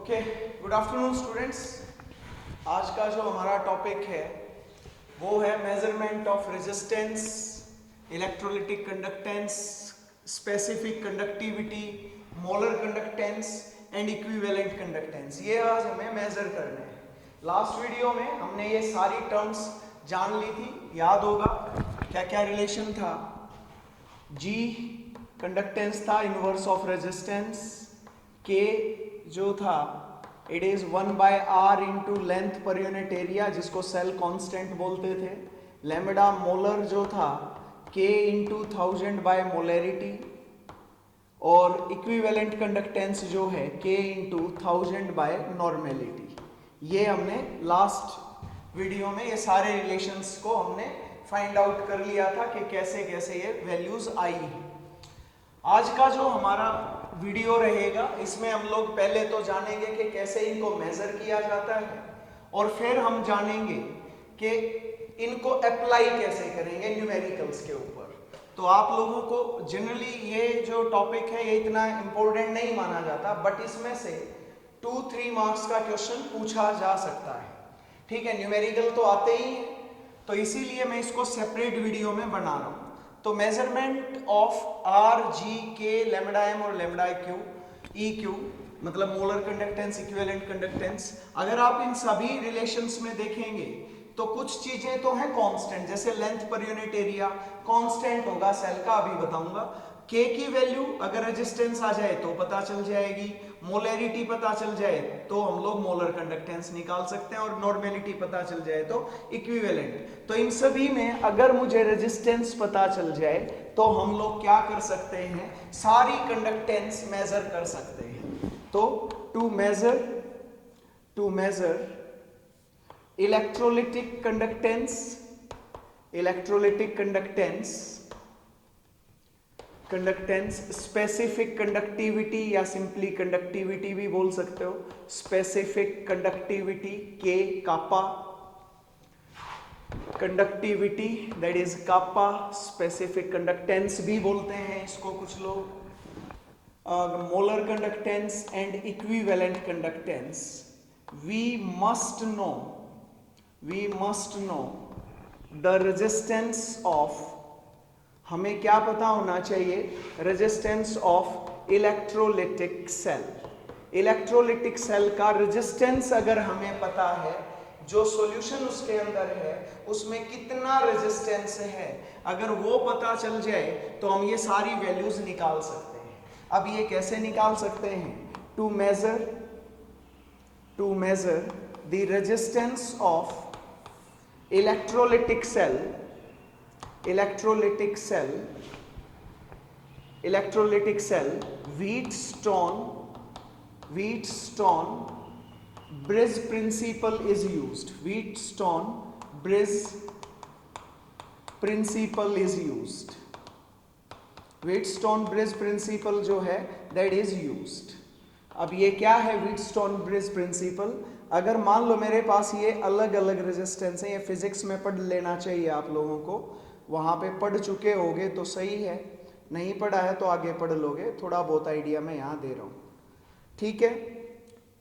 Okay, good afternoon students. आज का जो हमारा टॉपिक है वो है measurement of resistance, electrolytic conductance, specific conductivity, molar conductance and equivalent conductance. ये आज हमें मेजर करने हैं। लास्ट वीडियो में हमने ये सारी टर्म्स जान ली थी, याद होगा क्या क्या रिलेशन था। जी कंडक्टेंस था, इनवर्स ऑफ रेजिस्टेंस। के जो था it is 1/r into length per unit area, जिसको सेल कांस्टेंट बोलते थे। लैम्बडा मोलर जो था k इंटू 1000 बाय मोलैरिटी, और इक्विवेलेंट कंडक्टेंस जो है k इंटू 1000 बाय नॉर्मेलिटी। ये हमने लास्ट वीडियो में ये सारे रिलेशंस को हमने फाइंड आउट कर लिया था कि कैसे कैसे ये वैल्यूज आई हैं। आज का जो हमारा वीडियो रहेगा इसमें हम लोग पहले तो जानेंगे कि कैसे इनको मेजर किया जाता है, और फिर हम जानेंगे कि इनको अप्लाई कैसे करेंगे न्यूमेरिकल्स के ऊपर। तो आप लोगों को जनरली ये जो टॉपिक है ये इतना इंपॉर्टेंट नहीं माना जाता, बट इसमें से 2-3 मार्क्स का क्वेश्चन पूछा जा सकता है। ठीक है, न्यूमेरिकल तो आते ही हैं, तो इसीलिए मैं इसको सेपरेट वीडियो में बना रहा हूँ। तो मेजरमेंट ऑफ आर, जी, के, लैम्बडा एम और लैम्बडा क्यू, ई क्यू, मतलब मोलर कंडक्टेंस, इक्विवेलेंट कंडक्टेंस। अगर आप इन सभी रिलेशंस में देखेंगे तो कुछ चीजें तो हैं कांस्टेंट, जैसे length per unit area constant होगा सेल का, अभी बताऊंगा। के की वैल्यू अगर रेजिस्टेंस आ जाए तो पता चल जाएगी, मोलैरिटी पता चल जाए तो हम लोग मोलर कंडक्टेंस निकाल सकते हैं, और नॉर्मेलिटी पता चल जाए तो इक्विवेलेंट। तो इन सभी में अगर मुझे रेजिस्टेंस पता चल जाए तो हम लोग क्या कर सकते हैं, सारी कंडक्टेंस मेजर कर सकते हैं। तो two major electrolytic conductance, specific conductivity या सिंपली कंडक्टिविटी भी बोल सकते हो। स्पेसिफिक कंडक्टिविटी के kappa, conductivity that is kappa, specific conductance भी बोलते हैं इसको कुछ लोग। Molar conductance and equivalent conductance. We must know the resistance of, हमें क्या पता होना चाहिए, resistance of electrolytic cell. Electrolytic cell का रेजिस्टेंस अगर हमें पता है, जो सॉल्यूशन उसके अंदर है उसमें कितना रेजिस्टेंस है, अगर वो पता चल जाए तो हम ये सारी वैल्यूज निकाल सकते हैं। अब ये कैसे निकाल सकते हैं? To measure the resistance of electrolytic cell Wheatstone-Bridge principle is used. Wheatstone-Bridge principle is used. Wheatstone-Bridge principle जो है that is used. अब ये क्या है Wheatstone-Bridge principle? अगर मान लो मेरे पास ये अलग अलग रेजिस्टेंस है, ये फिजिक्स में पढ़ लेना चाहिए आप लोगों को, वहाँ पे पढ़ चुके होगे तो सही है, नहीं पढ़ा है तो आगे पढ़ लोगे, थोड़ा बहुत आइडिया मैं यहाँ दे रहा हूँ। ठीक है,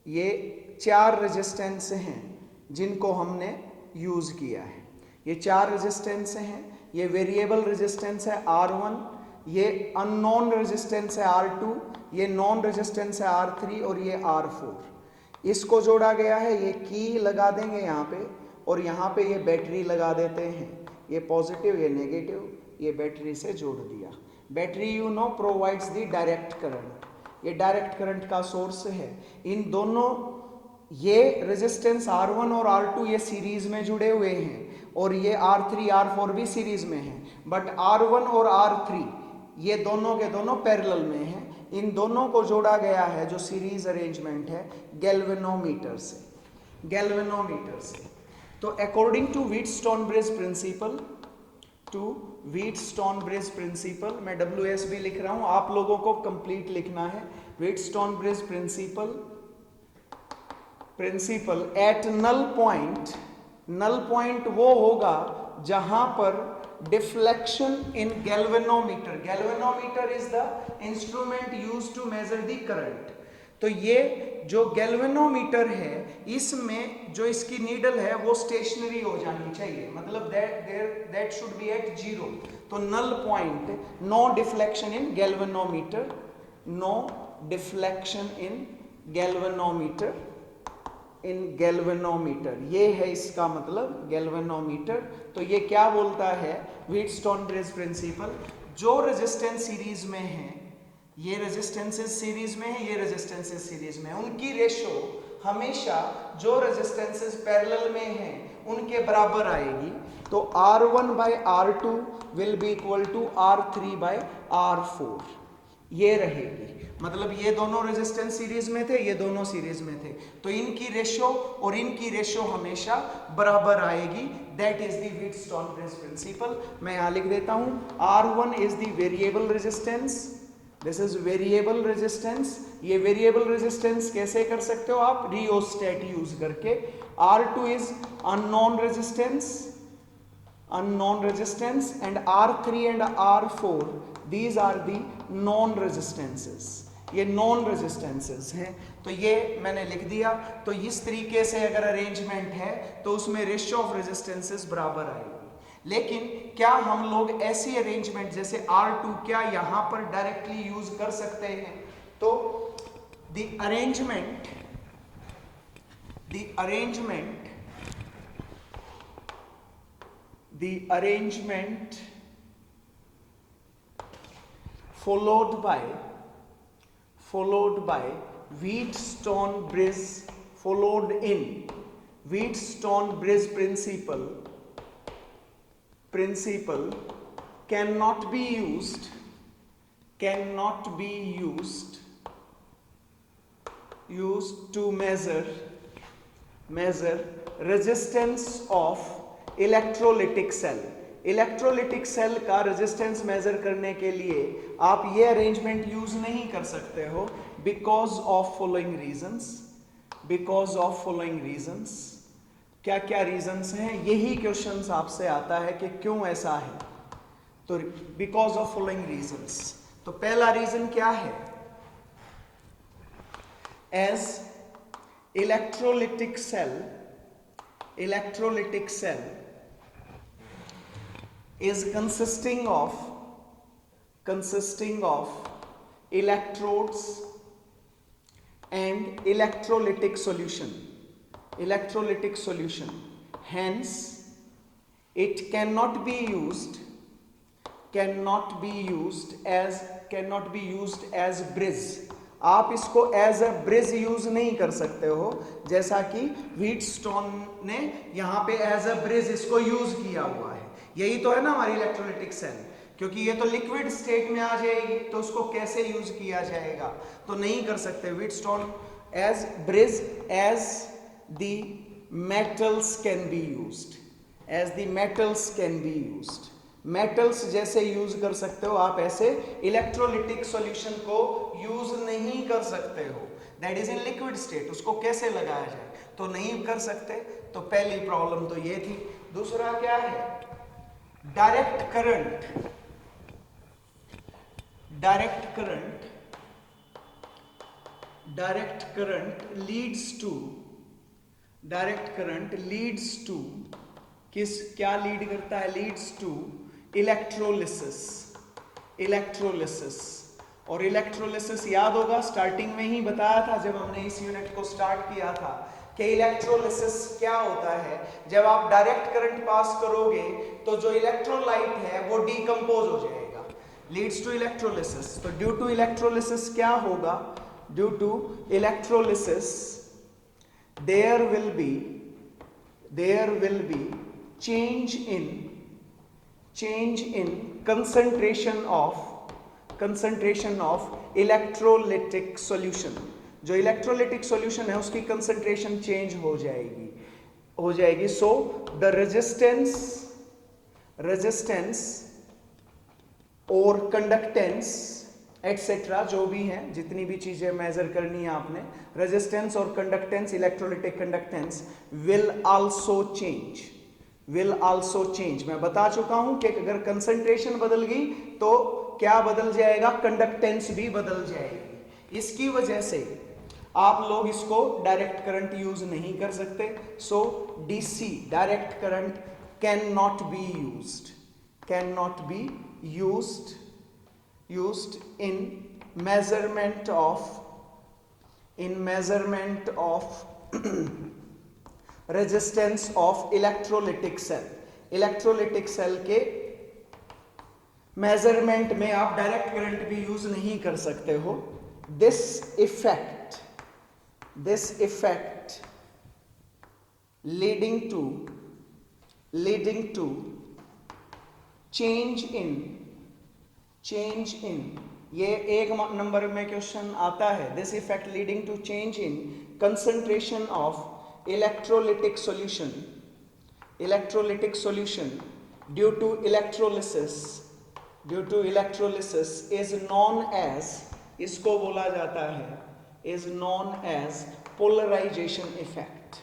ये 4 रेजिस्टेंस हैं जिनको हमने यूज़ किया है। ये 4 रेजिस्टेंस हैं। ये वेरिएबल रेजिस्टेंस है R1, ये अननोन रेजिस्टेंस है R2, ये नॉन रेजिस्टेंस है R3 और ये R4। इसको जोड़ा गया है, ये की लगा देंगे यहाँ पे, और यहाँ पे ये बैटरी लगा देते हैं, ये पॉजिटिव ये नेगेटिव, ये बैटरी से जोड़ दिया। Battery you know provides the direct current, ये डायरेक्ट करंट का सोर्स है। इन दोनों, ये रेजिस्टेंस R1 और R2 ये सीरीज में जुड़े हुए हैं, और ये R3 R4 भी सीरीज में हैं, बट R1 और R3 ये दोनों के दोनों पैरेलल में हैं। इन दोनों को जोड़ा गया है, जो सीरीज अरेंजमेंट है, गैल्वेनोमीटर से। तो अकॉर्डिंग टू व्हीटस्टोन-ब्रिज प्रिंसिपल, मैं WSB लिख रहा हूं, आप लोगों को कंप्लीट लिखना है। Wheatstone bridge principle at null point वो होगा जहां पर deflection in galvanometer is the instrument used to measure the current। तो ये जो गैल्वेनोमीटर है इसमें जो इसकी नीडल है वो स्टेशनरी हो जानी चाहिए, मतलब दैट शुड बी एट 0। तो null point, no deflection in galvanometer, no deflection in galvanometer, in galvanometer, ये है इसका मतलब गैल्वेनोमीटर। तो ये क्या बोलता है, व्हीटस्टोन ब्रिज प्रिंसिपल, जो रेजिस्टेंस सीरीज में है, ये रेजिस्टेंसेस सीरीज में है, ये रेजिस्टेंसेस सीरीज में है, उनकी रेशो हमेशा जो रेजिस्टेंसेस पैरेलल में हैं उनके बराबर आएगी। तो R1 by R2 will be equal to R3 by R4, ये रहेगी। मतलब ये दोनों रेजिस्टेंस सीरीज में थे, ये दोनों सीरीज में थे, तो इनकी रेशो और इनकी रेशो हमेशा बराबर आएगी। That is the Wheatstone bridge principle. मैं यहां लिख देता हूं, R1 is the variable resistance, this is variable resistance. ये वेरिएबल रेजिस्टेंस कैसे कर सकते हो आप, रियोस्टेट यूज करके। R2 is unknown resistance, unknown resistance, and R3 and R4 these are the known resistances, ये known resistances हैं। तो ये मैंने लिख दिया। तो इस तरीके से अगर अरेंजमेंट है तो उसमें रेशियो ऑफ रेजिस्टेंसेस बराबर आएगी। लेकिन क्या हम लोग ऐसी अरेंजमेंट जैसे R2 क्या यहाँ पर डायरेक्टली यूज कर सकते हैं? तो the arrangement followed by Wheatstone Bridge, followed in Wheatstone Bridge principle cannot be used to measure resistance of electrolytic cell. Electrolytic cell का रेजिस्टेंस मेजर करने के लिए आप ये अरेंजमेंट यूज नहीं कर सकते हो, बिकॉज ऑफ फॉलोइंग रीजंस। क्या क्या रीजंस हैं, यही क्वेश्चंस आपसे आता है कि क्यों ऐसा है। तो बिकॉज ऑफ फॉलोइंग रीजंस। तो पहला रीजन क्या है, as electrolytic cell is consisting of electrodes and electrolytic solution, hence it cannot be used as bridge। आप इसको एज अ ब्रिज यूज नहीं कर सकते हो, जैसा कि व्हीटस्टोन ने यहां पे एज अ ब्रिज इसको यूज किया हुआ है। यही तो है ना हमारी इलेक्ट्रोलिटिक सेल, क्योंकि ये तो लिक्विड स्टेट में आ जाएगी, तो उसको कैसे यूज किया जाएगा, तो नहीं कर सकते। Wheatstone as bridge, as the metals can be used, metals जैसे यूज कर सकते हो आप, ऐसे इलेक्ट्रोलिटिक सॉल्यूशन को यूज नहीं कर सकते हो। That is in liquid state, उसको कैसे लगाया जाए, तो नहीं कर सकते। तो पहली प्रॉब्लम तो ये थी। दूसरा क्या है, डायरेक्ट करंट लीड्स टू क्या लीड करता है, लीड्स टू इलेक्ट्रोलिसिस। और इलेक्ट्रोलिसिस याद होगा, स्टार्टिंग में ही बताया था जब हमने इस यूनिट को स्टार्ट किया था कि इलेक्ट्रोलिसिस क्या होता है। जब आप डायरेक्ट करंट पास करोगे तो जो इलेक्ट्रोलाइट है वो डीकंपोज हो जाएगा, लीड्स टू इलेक्ट्रोलिसिस। तो ड्यू टू इलेक्ट्रोलिसिस क्या होगा, due to electrolysis there will be change in concentration of electrolytic solution। जो इलेक्ट्रोलिटिक सॉल्यूशन है उसकी कंसंट्रेशन चेंज हो जाएगी। सो द रेजिस्टेंस और कंडक्टेंस एक्सेट्रा जो भी हैं, जितनी भी चीजें मेजर करनी है आपने, रेजिस्टेंस और conductance, electrolytic conductance will also change. मैं बता चुका हूं कि अगर कंसंट्रेशन बदल गई तो क्या बदल जाएगा, कंडक्टेंस भी बदल जाएगी। इसकी वजह से आप लोग इसको डायरेक्ट करंट यूज नहीं कर सकते, so DC direct current can not be used in measurement of resistance of electrolytic cell के मेजरमेंट में आप डायरेक्ट करंट भी यूज नहीं कर सकते हो. This effect leading to change in ये एक नंबर में क्वेश्चन आता है. This effect leading to change in concentration of electrolytic solution due to electrolysis is known as, इसको बोला जाता है is known as polarization effect.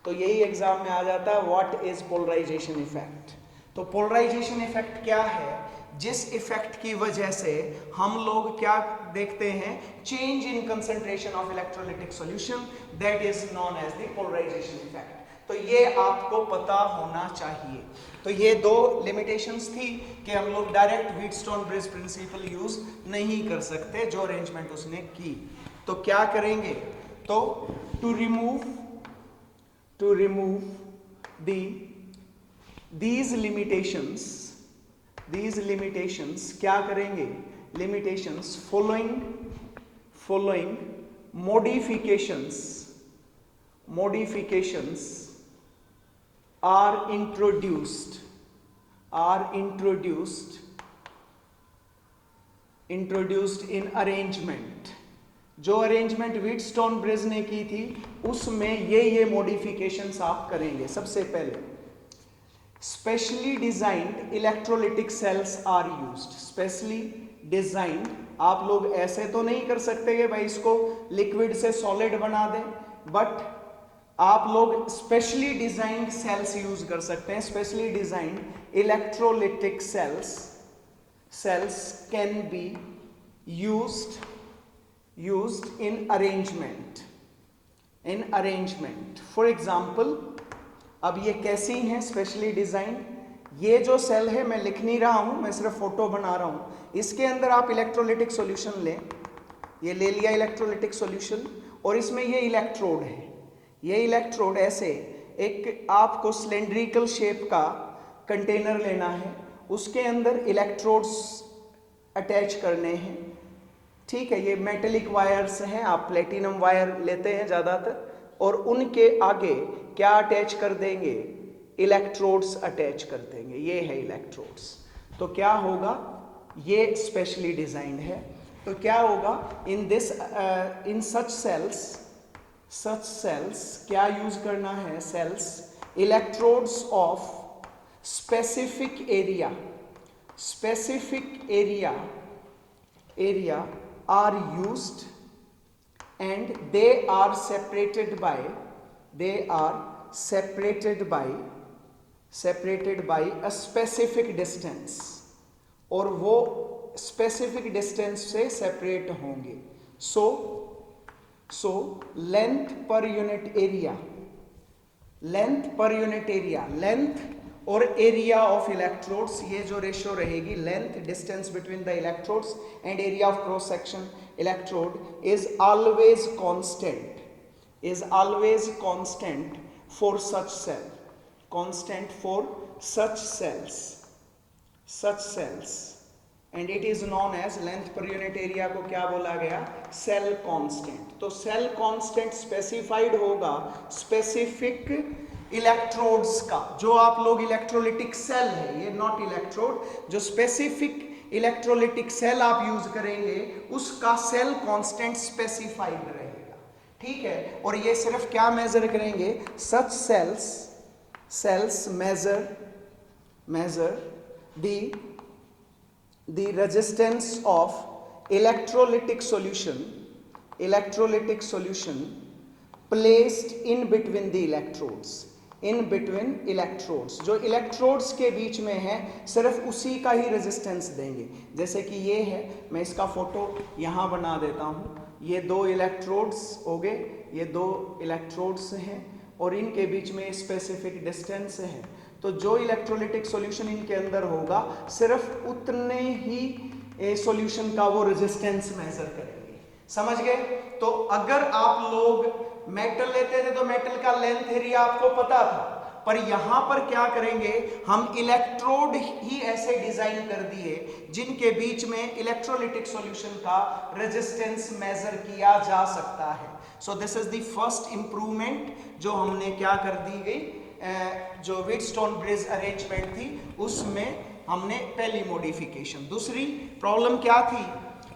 तो यही एग्जाम में आ जाता है, व्हाट इज पोलराइजेशन इफेक्ट. तो पोलराइजेशन इफेक्ट क्या है? जिस इफेक्ट की वजह से हम लोग क्या देखते हैं, change in concentration of electrolytic solution, that is known as the polarisation effect. तो ये आपको पता होना चाहिए. तो ये दो लिमिटेशंस थी कि हम लोग direct Wheatstone bridge principal use नहीं कर सकते, जो अरेंजमेंट उसने की. तो क्या करेंगे? तो टू रिमूव these limitations क्या करेंगे? Limitations following modifications are introduced in arrangement. जो अरेंजमेंट व्हीटस्टोन ब्रिज ने की थी उसमें ये मॉडिफिकेशंस आप करेंगे. सबसे पहले specially designed electrolytic cells are used. Specially designed, आप लोग ऐसे तो नहीं कर सकते कि भाई इसको लिक्विड से सॉलिड बना दें, बट आप लोग स्पेशली डिजाइंड सेल्स यूज कर सकते हैं. Specially designed electrolytic cells can be used in arrangement. For example, अब ये कैसी हैं स्पेशली डिजाइन? ये जो सेल है मैं लिख नहीं रहा हूं, मैं सिर्फ फोटो बना रहा हूं. इसके अंदर आप इलेक्ट्रोलिटिक सॉल्यूशन लें, ये ले लिया इलेक्ट्रोलिटिक सॉल्यूशन, और इसमें ये इलेक्ट्रोड है. ये इलेक्ट्रोड ऐसे एक आपको सिलेंड्रिकल शेप का कंटेनर लेना है, उसके अंदर इलेक्ट्रोड्स अटैच करने हैं. ठीक है, ये मेटेलिक वायर्स हैं, आप प्लेटिनम वायर लेते हैं ज़्यादातर, और उनके आगे क्या अटैच कर देंगे? इलेक्ट्रोड्स अटैच कर देंगे. ये है इलेक्ट्रोड्स. तो क्या होगा? ये स्पेशली डिजाइंड है. तो क्या होगा? इन सच सेल्स क्या यूज करना है? Cells electrodes of specific area are used and they are separated by a specific distance, और वो specific distance से separate होंगे. so length per unit area, length और एरिया ऑफ इलेक्ट्रोड्स, ये जो रेशियो रहेगी, length distance between the electrodes and area of cross section electrode is always constant for such cells and it is known as, length per unit area को क्या बोला गया? Cell constant. तो cell constant specified होगा specific electrodes का. जो आप लोग इलेक्ट्रोलिटिक सेल है, ये नॉट इलेक्ट्रोड, जो स्पेसिफिक इलेक्ट्रोलिटिक सेल आप यूज करेंगे उसका सेल कांस्टेंट स्पेसिफाइड रहेगा. ठीक है, और ये सिर्फ क्या मेजर करेंगे? Such cells measure the resistance of electrolytic solution placed in between the electrodes. In between electrodes, जो इलेक्ट्रोड्स के बीच में है सिर्फ उसी का ही रेजिस्टेंस देंगे। जैसे कि ये है, मैं इसका फोटो यहाँ बना देता हूँ। ये दो इलेक्ट्रोड्स हो गए, ये दो इलेक्ट्रोड्स हैं और इनके बीच में स्पेसिफिक डिस्टेंस है। तो जो इलेक्ट्रोलिटिक सॉल्यूशन इनके अंदर होगा सिर्फ उतने ही सॉल्यूशन का वो रेजिस्टेंस मेजर करेंगे। समझ गए? तो अगर आप लोग मेटल लेते थे तो मेटल का लेंथ एरिया आपको पता था, पर यहां पर क्या करेंगे, हम इलेक्ट्रोड ही ऐसे डिजाइन कर दिए जिनके बीच में इलेक्ट्रोलिटिक सॉल्यूशन का रेजिस्टेंस मेजर किया जा सकता है। सो this is the first improvement जो हमने क्या कर दी गई, जो व्हीटस्टोन ब्रिज अरेंजमेंट थी उसमें हमने पहली मॉडिफिकेशन। दूसरी प्रॉब्लम क्या थी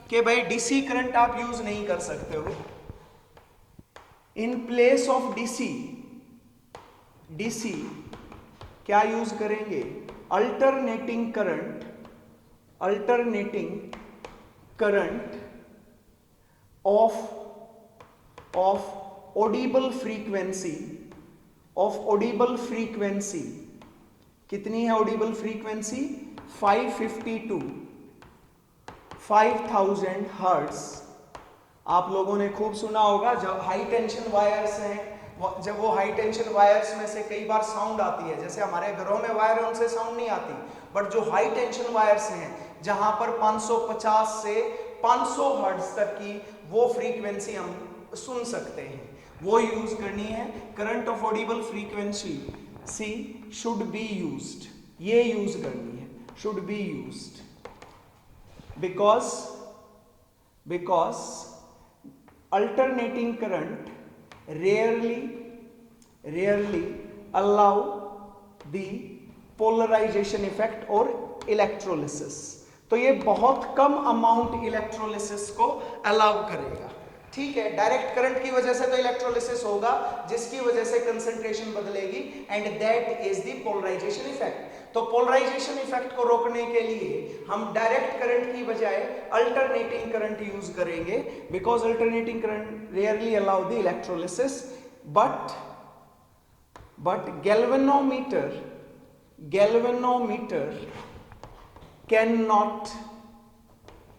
कि भाई डीसी करंट आप यूज नहीं कर सकते हो। इन प्लेस ऑफ डीसी क्या यूज करेंगे, alternating current of audible frequency. कितनी है ऑडिबल फ्रीक्वेंसी? 5000 हर्ट्ज। आप लोगों ने खूब सुना होगा, जब हाई टेंशन वायर्स हैं, जब वो हाई टेंशन वायर्स में से कई बार साउंड आती है, जैसे हमारे घरों में वायर है उनसे साउंड नहीं आती, बट जो हाई टेंशन वायर्स हैं जहां पर 550 से 500 हर्ट्ज तक की वो फ्रीक्वेंसी हम सुन सकते हैं, वो यूज करनी है। Current of audible frequency C should be used, ये यूज करनी है, should be used because alternating current rarely allow the polarization effect or electrolysis। तो ये बहुत कम अमाउंट इलेक्ट्रोलिसिस को अलाउ करेगा। ठीक है, डायरेक्ट करंट की वजह से तो इलेक्ट्रोलिसिस होगा जिसकी वजह से कंसंट्रेशन बदलेगी, and that is the polarisation effect. तो पोलराइजेशन इफेक्ट को रोकने के लिए हम डायरेक्ट करंट की बजाय अल्टरनेटिंग करंट यूज करेंगे, because alternating current rarely allow the electrolysis, but galvanometer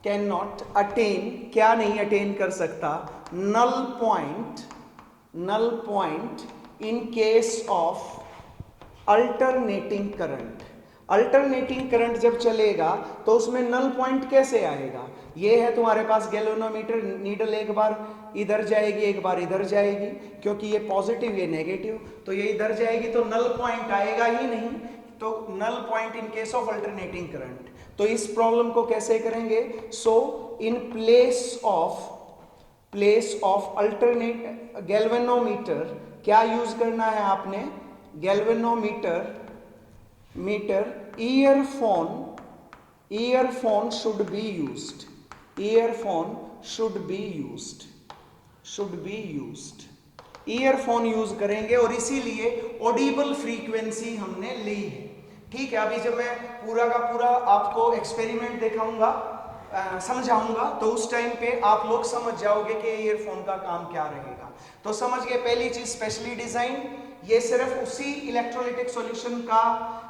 cannot attain, क्या नहीं अटेन कर सकता, null point in case of alternating current. Alternating current जब चलेगा तो उसमें नल पॉइंट कैसे आएगा? ये है तुम्हारे पास गैल्वेनोमीटर, नीडल एक बार इधर जाएगी एक बार इधर जाएगी, क्योंकि ये पॉजिटिव ये नेगेटिव, तो ये इधर जाएगी तो नल पॉइंट आएगा ही नहीं, तो null point in case of alternating current. तो इस प्रॉब्लम को कैसे करेंगे? So in place of alternate galvanometer क्या यूज करना है आपने? Galvanometer earphone should be used. Earphone use करेंगे और इसीलिए ऑडिबल फ्रीक्वेंसी हमने ली है। ठीक है, अभी जब मैं पूरा का पूरा आपको एक्सपेरिमेंट दिखाऊंगा, समझाऊंगा, तो उस टाइम पे आप लोग समझ जाओगे कि ईयरफोन का काम क्या रहेगा। तो समझ गए, पहली चीज स्पेशली डिजाइन, ये सिर्फ उसी इलेक्ट्रोलिटिक सॉल्यूशन का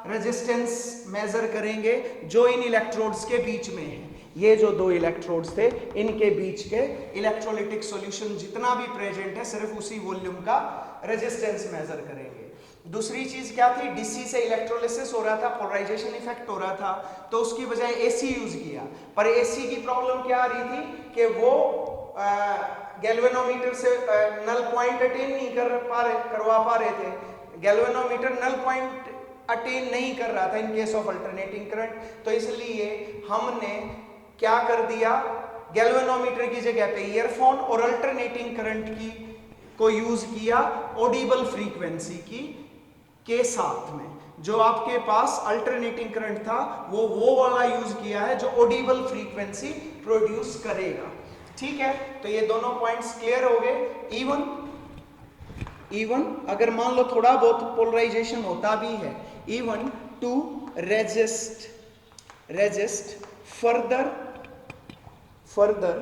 रेजिस्टेंस मेजर करेंगे जो इन इलेक्ट्रोड्स के बीच में है। ये जो दो इलेक्ट्रोड्स थे इनके बीच के इलेक्ट्रोलिटिक सॉल्यूशन जितना भी प्रेजेंट है सिर्फ उसी वॉल्यूम का रेजिस्टेंस मेजर करेंगे। दूसरी चीज क्या थी? डीसी से इलेक्ट्रोलिसिस हो रहा था, पोलराइजेशन इफेक्ट हो रहा था, तो उसकी बजाय एसी यूज किया। पर एसी की प्रॉब्लम क्या आ रही थी कि वो गैल्वेनोमीटर से नल पॉइंट अटेन नहीं करवा पा रहे थे। गैल्वेनोमीटर नल पॉइंट अटेन नहीं कर रहा था इन केस ऑफ अल्टरनेटिंग करंट, तो इसलिए हमने क्या कर दिया, गैल्वेनोमीटर की जगह पे ईयरफोन और अल्टरनेटिंग करंट की को यूज किया ऑडिबल फ्रीक्वेंसी के साथ में। जो आपके पास अल्टरनेटिंग करंट था वो वाला यूज किया है जो ऑडिबल फ्रीक्वेंसी प्रोड्यूस करेगा। ठीक है, तो ये दोनों पॉइंट्स क्लियर हो गए। इवन अगर मान लो थोड़ा बहुत पोलराइजेशन होता भी है, even to resist further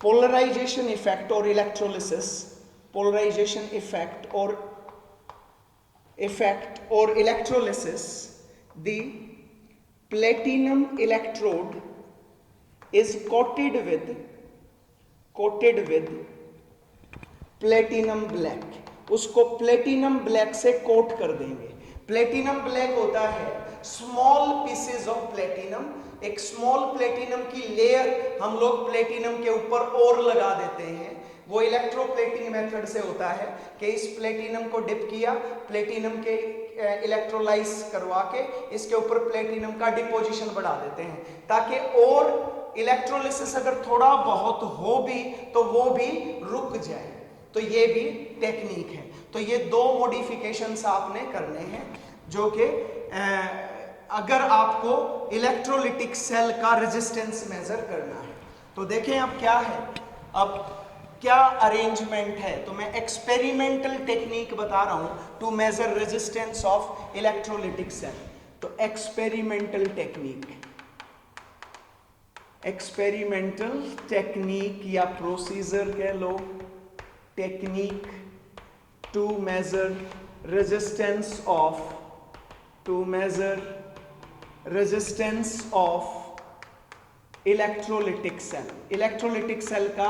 polarisation effect और इलेक्ट्रोलिसिस, पोलराइजेशन इफेक्ट और effect or electrolysis, the platinum electrode is coated with platinum black. उसको प्लेटिनम ब्लैक से कोट कर देंगे. प्लेटिनम ब्लैक होता है स्मॉल पीसेस ऑफ प्लेटिनम. एक स्मॉल प्लेटिनम की लेयर हम लोग प्लेटिनम के ऊपर और लगा देते हैं. वो इलेक्ट्रोप्लेटिंग मेथड से होता है कि इस प्लेटिनम को डिप किया, प्लेटिनम के इलेक्ट्रोलाइज करवा के इसके ऊपर प्लेटिनम का डिपोजिशन बढ़ा देते हैं, ताकि और इलेक्ट्रोलिसिस अगर थोड़ा बहुत हो भी तो वो भी रुक जाए. तो ये भी टेक्निक है. तो ये दो मॉडिफिकेशंस आपने करने हैं जो कि अगर आपको इलेक्ट्रोलिटिक सेल का रेजिस्टेंस मेजर करना है. तो देखें अब क्या है, अब क्या अरेंजमेंट है. तो मैं एक्सपेरिमेंटल टेक्निक बता रहा हूं to measure resistance of electrolytic cell. तो एक्सपेरिमेंटल टेक्निक या प्रोसीजर कह लो, technique to measure resistance of electrolytic cell. Electrolytic cell का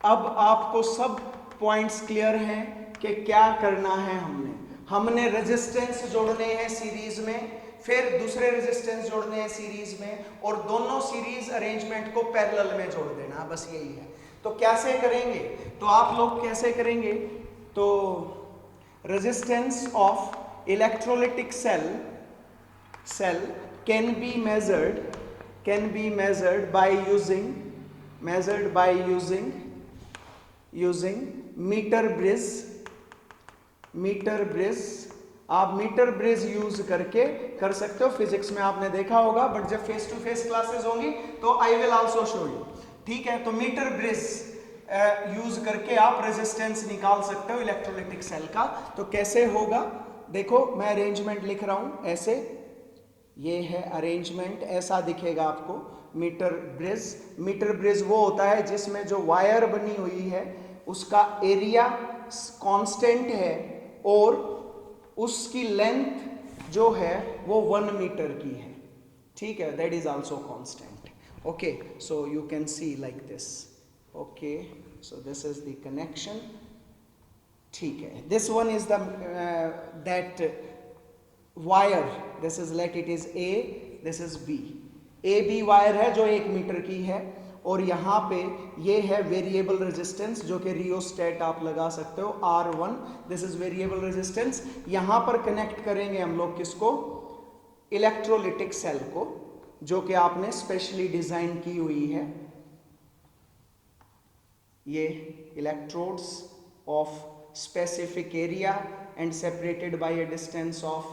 अब आपको सब पॉइंट्स क्लियर हैं कि क्या करना है. हमने रेजिस्टेंस जोड़ने हैं सीरीज में, फिर दूसरे रेजिस्टेंस जोड़ने हैं सीरीज में, और दोनों सीरीज अरेंजमेंट को पैरेलल में जोड़ देना. बस यही है. तो कैसे करेंगे, तो आप लोग कैसे करेंगे, तो resistance of electrolytic cell can be measured by using meter bridge. आप मीटर ब्रिज यूज करके कर सकते हो. फिजिक्स में आपने देखा होगा, बट जब फेस टू फेस क्लासेस होंगी तो I will also show you. ठीक है. तो मीटर ब्रिज यूज करके आप रेजिस्टेंस निकाल सकते हो इलेक्ट्रोलिटिक सेल का. तो कैसे होगा, देखो मैं अरेंजमेंट लिख रहा हूं ऐसे. ये है अरेंजमेंट, ऐसा दिखेगा आपको. मीटर ब्रिज वो होता है जिसमें जो वायर बनी हुई है उसका एरिया कांस्टेंट है और उसकी लेंथ जो है वो 1 मीटर की है. ठीक है. That is also constant. Okay, so you can see like this. Okay, so this is the connection. ठीक है. This one is the that wire. This is like it is A, this is B. AB wire है जो 1 metre की है, और यहाँ पे ये है वेरिएबल रेजिस्टेंस जो कि रियोस्टेट आप लगा सकते हो R1. This is variable resistance. यहाँ पर कनेक्ट करेंगे हम लोग किसको, इलेक्ट्रोलिटिक सेल को, जो कि आपने स्पेशली डिजाइन की हुई है. ये electrodes of specific area and separated by a distance of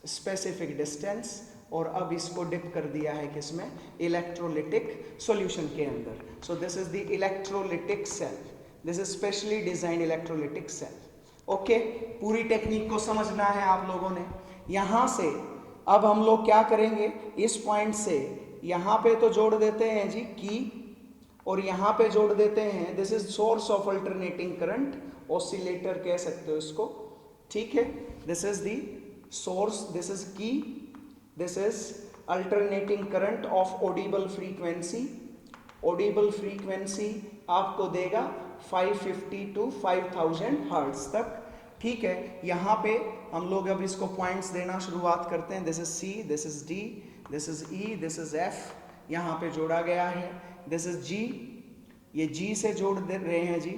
specific distance. और अब इसको डिप कर दिया है किसमें, इलेक्ट्रोलिटिक सॉल्यूशन के अंदर. So this is the electrolytic cell. This is specially designed electrolytic cell. Okay, पूरी टेक्निक को समझना है आप लोगों ने. यहां से अब हम लोग क्या करेंगे, इस पॉइंट से यहाँ पे तो जोड़ देते हैं जी की, और यहाँ पे जोड़ देते हैं. This is source of alternating current, oscillator कह सकते हो इसको. ठीक है. This is the source, this is key, this is alternating current of audible frequency. Audible frequency आपको देगा 550 to 5000 हर्ट्ज तक. ठीक है. यहाँ पे हम लोग अब इसको पॉइंट्स देना शुरुआत करते हैं. This is C, this is D, this is E, this is F. यहाँ पे जोड़ा गया है. दिस इज जी, ये जी से जोड़ दे रहे हैं जी.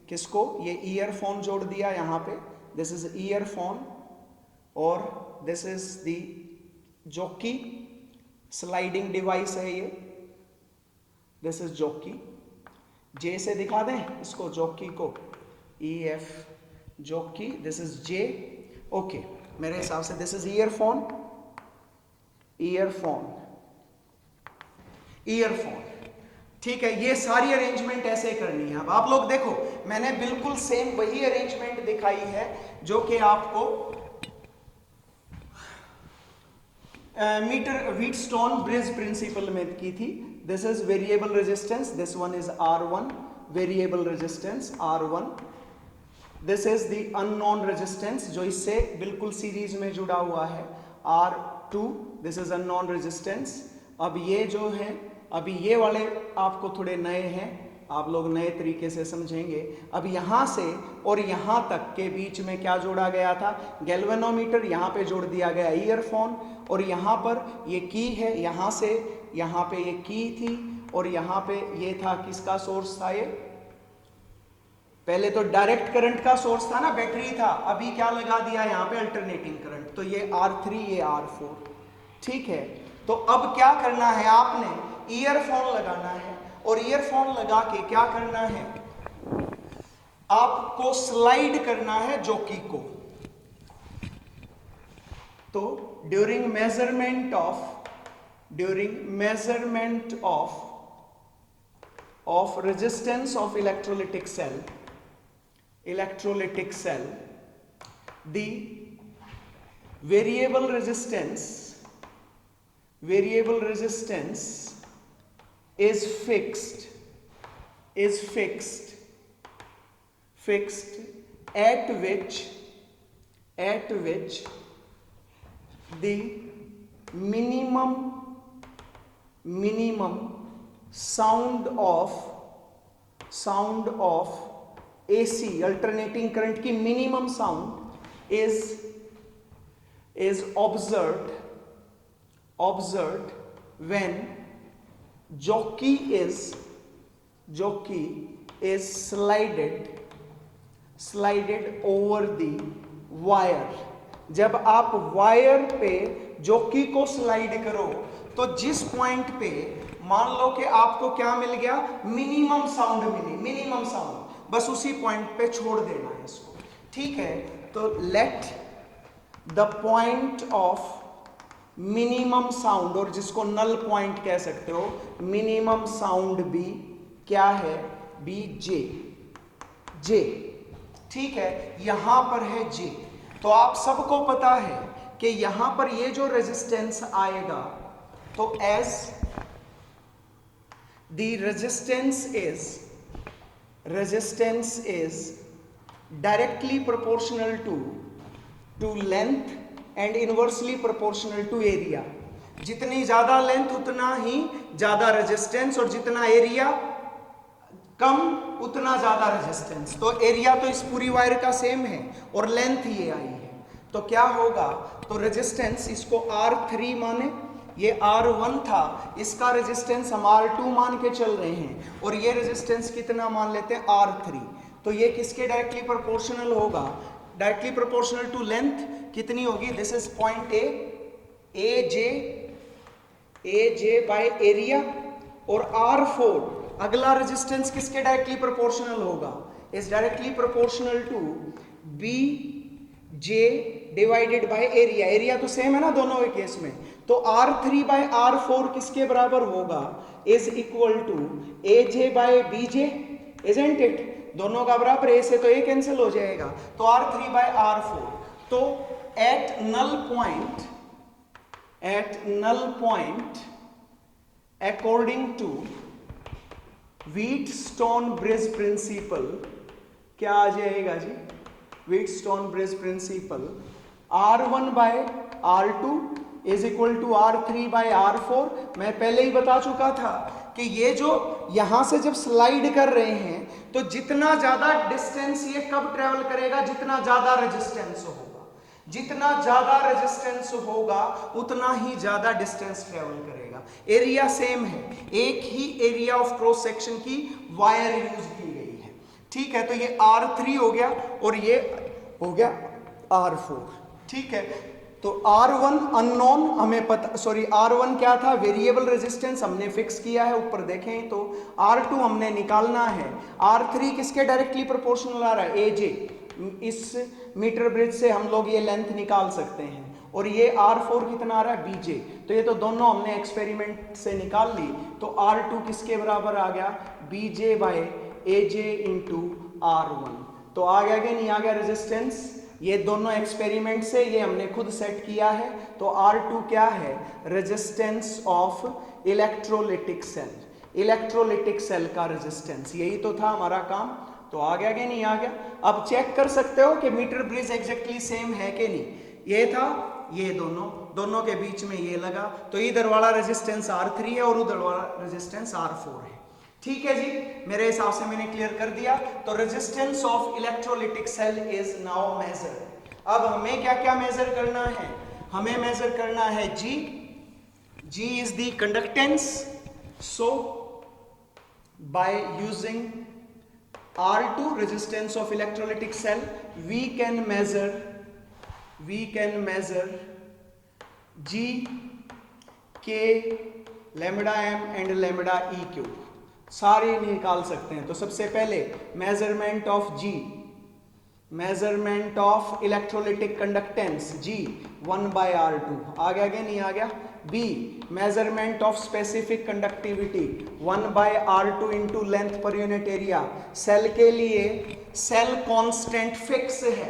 किसको, ये ईयरफोन जोड़ दिया यहाँ पे. This is earphone. और this is the jockey, sliding device है ये. This is jockey. जे से दिखा दें इसको, जॉकी को, E F jockey. This is J. Okay, मेरे हिसाब से दिस इज ईयरफोन. ठीक है. ये सारी अरेंजमेंट ऐसे करनी है. अब आप लोग देखो, मैंने बिल्कुल सेम वही अरेंजमेंट दिखाई है जो कि आपको मीटर व्हीटस्टोन ब्रिज प्रिंसिपल में की थी. This is variable resistance, this one is R1, variable resistance R1. This is the unknown resistance जो इससे बिल्कुल सीरीज में जुड़ा हुआ है, R2, this is unknown resistance. अब ये जो है, अभी ये वाले आपको थोड़े नए हैं, आप लोग नए तरीके से समझेंगे। अब यहाँ से और यहाँ तक के बीच में क्या जोड़ा गया था, गैल्वेनोमीटर, यहाँ पे जोड़ दिया गया ईयरफोन, और यहाँ पर ये की है, यहाँ से यहाँ पे ये की थी, और यहाँ पे ये था, किसका सोर्स था ये, पहले तो डायरेक्ट करंट का सोर्स था ना, बैटरी था, अभी क्या लगा दिया यहाँ पे, अल्टरनेटिंग करंट, तो ये R3 ये R4, ठीक है। तो अब क्या करना है, आपने ईयरफोन लगाना है, और ईयरफोन लगा के क्या करना है, आपको स्लाइड करना है जॉकी को। तो during measurement of resistance of electrolytic cell, the variable resistance is fixed at which the minimum sound of AC alternating current की minimum sound is observed when jockey is slided over the wire। जब आप wire पे jockey को slide करो तो जिस point पे मान लो कि आपको क्या मिल गया, मिनिमम साउंड मिली, मिनिमम साउंड, बस उसी पॉइंट पे छोड़ देना है इसको, ठीक है। तो let the point of minimum sound, और जिसको नल पॉइंट कह सकते हो, मिनिमम साउंड बी क्या है, बी जे, ठीक है। यहां पर है जे, तो आप सबको पता है कि यहां पर ये जो रेजिस्टेंस आएगा, तो as the resistance is directly proportional to length and inversely proportional to area. जितनी ज्यादा लेंथ उतना ही ज्यादा रेजिस्टेंस, और जितना एरिया कम उतना ज्यादा रेजिस्टेंस। तो एरिया तो इस पूरी वायर का सेम है और लेंथ ये आई है, तो क्या होगा, तो रेजिस्टेंस इसको R3 माने, ये R1 था, इसका रेजिस्टेंस हम R2 मान के चल रहे हैं, और ये रेजिस्टेंस कितना मान लेते हैं, R3। तो ये किसके डायरेक्टली प्रोपोर्शनल होगा, डायरेक्टली प्रोपोर्शनल टू लेंथ कितनी होगी, this is point A J by area, और R4 अगला रेजिस्टेंस किसके डायरेक्टली प्रोपोर्शनल होगा, is directly proportional to B J divided by area. Area तो सेम है ना दोनों के केस में, तो R3 बाय R4 किसके बराबर होगा, is equal to A J by B J, isn't it, दोनों का बराबर, ए से तो ए कैंसिल हो जाएगा, तो R3 बाय R4। तो at null point according to Wheatstone bridge principle, क्या आ जाएगा जी, Wheatstone bridge principle, R1 by R2 is equal to R3 by R4। मैं पहले ही बता चुका था कि ये जो यहां से जब स्लाइड कर रहे हैं तो जितना ज्यादा डिस्टेंस ये कब ट्रेवल करेगा, जितना ज्यादा रेजिस्टेंस होगा, जितना ज्यादा रेजिस्टेंस होगा उतना ही ज्यादा डिस्टेंस ट्रेवल करेगा। एरिया सेम है, एक ही एरिया ऑफ क्रॉस सेक्शन की वायर यूज की गई है, ठीक है। तो ये R3 हो गया और ये हो गया R4, ठीक है। तो R1 अननोन हमें पता, सॉरी R1 क्या था, वेरिएबल रेजिस्टेंस हमने फिक्स किया है, ऊपर देखें तो R2 हमने निकालना है, R3 किसके डायरेक्टली प्रोपोर्शनल आ रहा है, AJ, इस मीटर ब्रिज से हम लोग ये लेंथ निकाल सकते हैं, और ये R4 कितना आ रहा है, BJ, तो ये तो दोनों हमने एक्सपेरिमेंट से निकाल ली, तो R2 किसके बराबर आ गया, BJ bye AJ into R1। तो आ गया कि नहीं आ गया रेजिस्टेंस, ये दोनों एक्सपेरिमेंट से ये हमने खुद सेट किया है। तो R2 क्या है, resistance of electrolytic cell, electrolytic cell का रेजिस्टेंस, यही तो था हमारा काम। तो आ गया कि नहीं आ गया? अब चेक कर सकते हो कि मीटर ब्रिज एग्जैक्टली सेम है कि नहीं। ये था, ये दोनों के बीच में ये लगा, तो इधर वाला रेजिस्टेंस R3 है और उधर वाला रेजिस्टेंस R4 है। ठीक है जी, मेरे हिसाब से मैंने क्लियर कर दिया। तो resistance of electrolytic cell is now measured. अब हमें क्या क्या मेजर करना है? हमें मेजर करना है G is the conductance. So by using R2 resistance of electrolytic cell, we can measure G, K, lambda m and lambda e cube, सारे निकाल सकते हैं। तो सबसे पहले measurement of G, measurement of electrolytic conductance G 1/R2, आ गया क्या नहीं आ गया? B, measurement of specific conductivity 1/R2 into length per unit area. Cell के लिए सेल कांस्टेंट फिक्स है,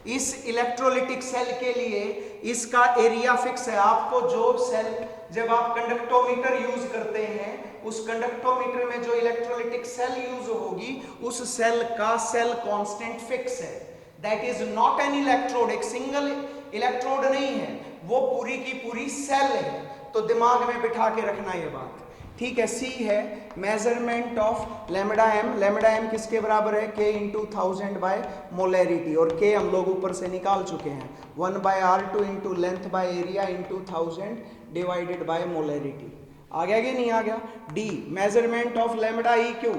इस इलेक्ट्रोलिटिक सेल के लिए इसका एरिया फिक्स है। आपको जो सेल, जब आप कंडक्टोमीटर यूज करते हैं, उस कंडक्टोमीटर में जो इलेक्ट्रोलिटिक सेल यूज होगी, उस सेल का सेल कांस्टेंट फिक्स है। That is not an electrode, एक सिंगल इलेक्ट्रोड नहीं है, वो पूरी की पूरी सेल है। तो दिमाग में बिठा के रखना ये बात, ठीक है। सी है measurement of lambda M, lambda M किसके बराबर है? K इंटू 1000 बाय मोलैरिटी, और K हम लोग ऊपर से निकाल चुके हैं, 1/R2 into length by area into 1000 divided by molarity. आ गया कि नहीं आ गया? D, measurement of lambda E Q,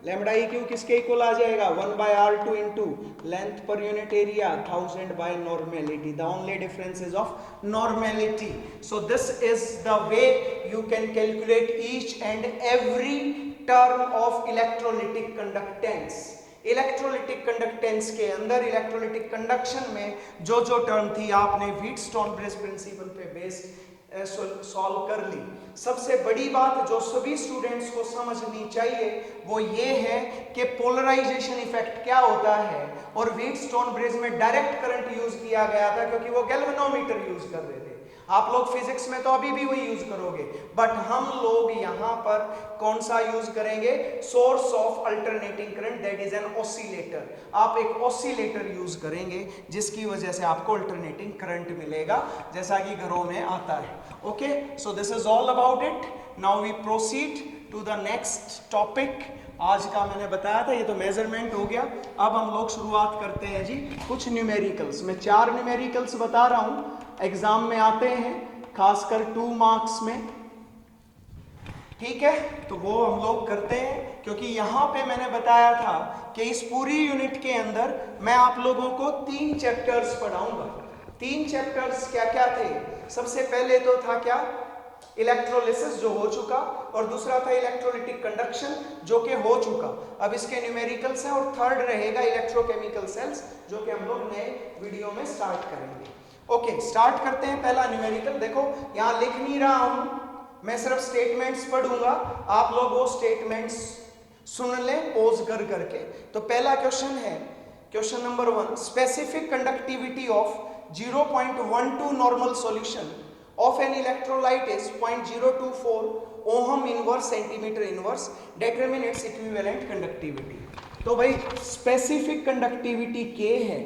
lambda E Q किसके इक्वल आ जाएगा? 1/R2 into length per unit area 1000 by normality. The only difference is of normality. So this is the way you can calculate each and every term of electrolytic conductance. Electrolytic conductance के अंदर, electrolytic conduction में जो जो term थी, आपने Wheatstone-bridge principal पे based solve कर ली। सबसे बड़ी बात जो सभी स्टूडेंट्स को समझनी चाहिए वो ये है कि पोलराइजेशन इफेक्ट क्या होता है। और व्हीटस्टोन-ब्रिज में डायरेक्ट करंट यूज किया गया था क्योंकि वो गैल्वेनोमीटर यूज कर रहे थे। आप लोग फिजिक्स में तो अभी भी वही यूज करोगे, बट हम लोग यहाँ पर कौन सा यूज करेंगे? Source of alternating current, that is an oscillator. आप एक ऑसिलेटर यूज करेंगे जिसकी वजह से आपको अल्टरनेटिंग करंट मिलेगा, जैसा कि घरों में आता है। Okay, so this is all about it. Now we proceed to the next topic. आज का मैंने बताया था, ये तो मेजरमेंट हो गया। अब हम लोग शुरुआत करते हैं जी कुछ न्यूमेरिकल्स। मैं 4 न्यूमेरिकल्स बता रहा हूँ, एग्जाम में आते हैं, खासकर 2 मार्क्स में, ठीक है। तो वो हम लोग करते हैं, क्योंकि यहाँ पे मैंने बताया था कि इस पूरी यूनिट के अंदर मैं आप लोगों को 3 चैप्टर्स पढ़ाऊंगा। 3 चैप्टर्स क्या क्या थे? सबसे पहले तो था क्या? इलेक्ट्रोलिसिस, जो हो चुका, और दूसरा था इलेक्ट्रोलिटिक कंडक्शन, जो कि हो चुका। अब इसके न्यूमेरिकल्स हैं, और थर्ड रहेगा इलेक्ट्रोकेमिकल सेल्स, जो कि हम लोग नए वीडियो में स्टार्ट करेंगे। ओके, स्टार्ट करते हैं। पहला न्यूमेरिकल देखो, यहाँ लिख नहीं रहा हूं मैं, सिर्फ स्टेटमेंट्स पढ़ूंगा, आप लोग वो स्टेटमेंट्स सुन लें पॉज कर करके। तो पहला क्वेश्चन है, question number 1, specific conductivity of 0.12 normal solution of an electrolyte is 0.024 ohm inverse centimeter inverse, determine its equivalent conductivity। तो भाई स्पेसिफिक कंडक्टिविटी K है